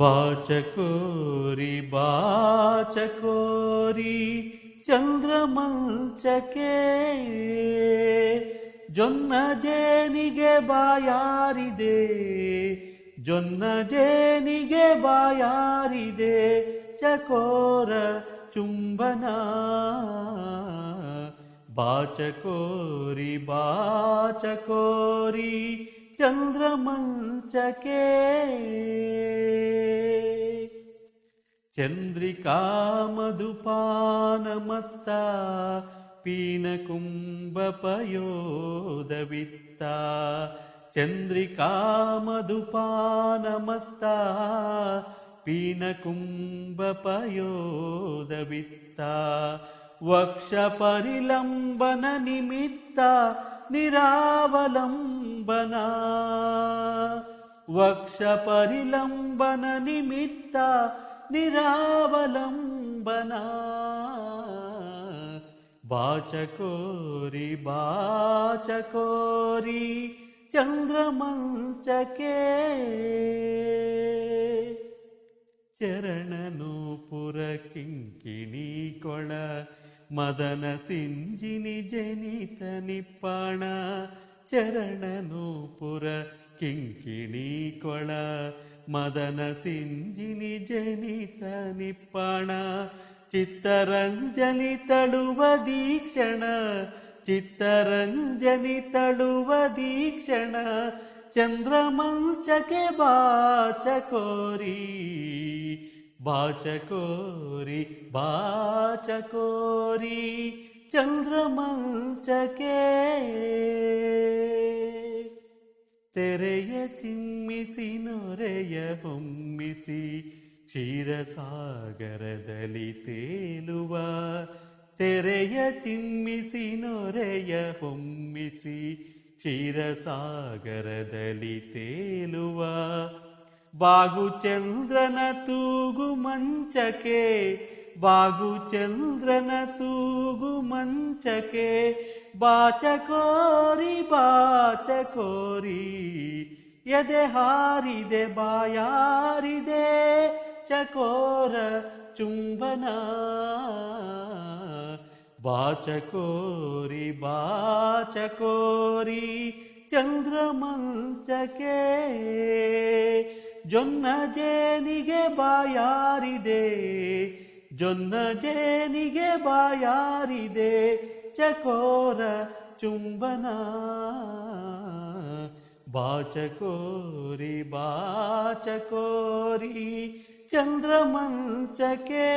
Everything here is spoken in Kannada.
ಬಾಚಕೋರಿ ಬಾಚಕೋರಿ ಚಂದ್ರಮಂಚಕೆ ಜೊನ್ನ ಜೇನಿಗೆ ಬಾಯಾರಿದೆ, ಜೊನ್ನ ಜೇನಿಗೆ ಬಾಯಾರಿದೆ ಚಕೋರ ಚುಂಬನ. ಬಾಚಕೋರಿ ಬಾಚಕೋರಿ ಚಂದ್ರಮಂಚಕೆ ಚಂದ್ರಿಕಾ ಮಧುಪಾನಮತ್ತ ಪೀನಕುಂಭಪಯೋದವಿತ್ತ. ಚಂದ್ರಿಕಾ ಮಧುಪಾನಮತ್ತ ಪೀನಕುಂಭಪಯೋದವಿತ್ತ. ವಕ್ಷ ಪರಿಲಂಬನ ನಿಮಿತ್ತ ನಿರಾವಲಂಬನ. ವಕ್ಷ ಪರಿಲಂಬನ ನಿಮಿತ್ತ ನಿರಾವಲಂಬನ. ಬಾಚಕೋರಿ ಬಾಚಕೋರಿ ಚಂದ್ರಮಂಚಕೆ ಚರಣನೂಪುರ ಕಿಂಕಿಣಿ ಕೊಳ ಮದನ ಸಿಂಜಿನಿ ಜನಿತ ನಿಪ್ಪಾಣ. ಚರಣನೂಪುರ ಕಿಂಕಿಣಿ ಕೊಳ ಮದನ ಸಿಂಜಿನಿ ಜನಿತ ನಿಪ್ಪಾಣ. ಚಿತ್ತರಂಜನಿ ತಳುವ ದೀಕ್ಷಣ, ಚಿತ್ತರಂಜನಿ ತಳುವ ದೀಕ್ಷಣ. ಚಂದ್ರಮಂಚಕೆ ಬಾಚಕೋರಿ ಬಾಚಕೋರಿ ಬಾಚಕೋರಿ ಚಂದ್ರಮಂಚಕೆ. ತೆರೆಯ ಚಿಮ್ಮಿಸಿ ನೊರೆಯ ಹೊಮ್ಮಿಸಿ ಕ್ಷೀರಸಾಗರದಲ್ಲಿ ತೇಲುವ. ತೆರೆಯ ಚಿಮ್ಮಿಸಿ ನೊರೆಯ ಹೊಮ್ಮಿಸಿ ಕ್ಷೀರಸಾಗರದಲ್ಲಿ ತೇಲುವ. ಬಾಗು ಚಂದ್ರನ ತೂಗು ಮಂಚಕೆ, ಬಾಗು ಚಂದ್ರನ ತೂಗು ಮಂಚಕೆ. ಬಾಚಕೋರಿ ಬಾಚಕೋರಿ ಎದೆ ಹಾರಿದೆ ಬಾಯಾರಿದೆ ಚಕೋರ ಚುಂಬನ. ಬಾಚಕೋರಿ ಬಾಚಕೋರಿ ಚಂದ್ರಮಂಚಕೆ ಜೊನ್ನ ಜೇನಿಗೆ ಬಾಯಾರಿದೆ, ಜೊನ್ನ ಜೇನಿಗೆ ಬಾಯಾರಿದೆ ಚಕೋರ ಚುಂಬನ. ಬಾಚಕೋರಿ ಬಾಚಕೋರಿ ಚಂದ್ರಮಂಚಕೆ.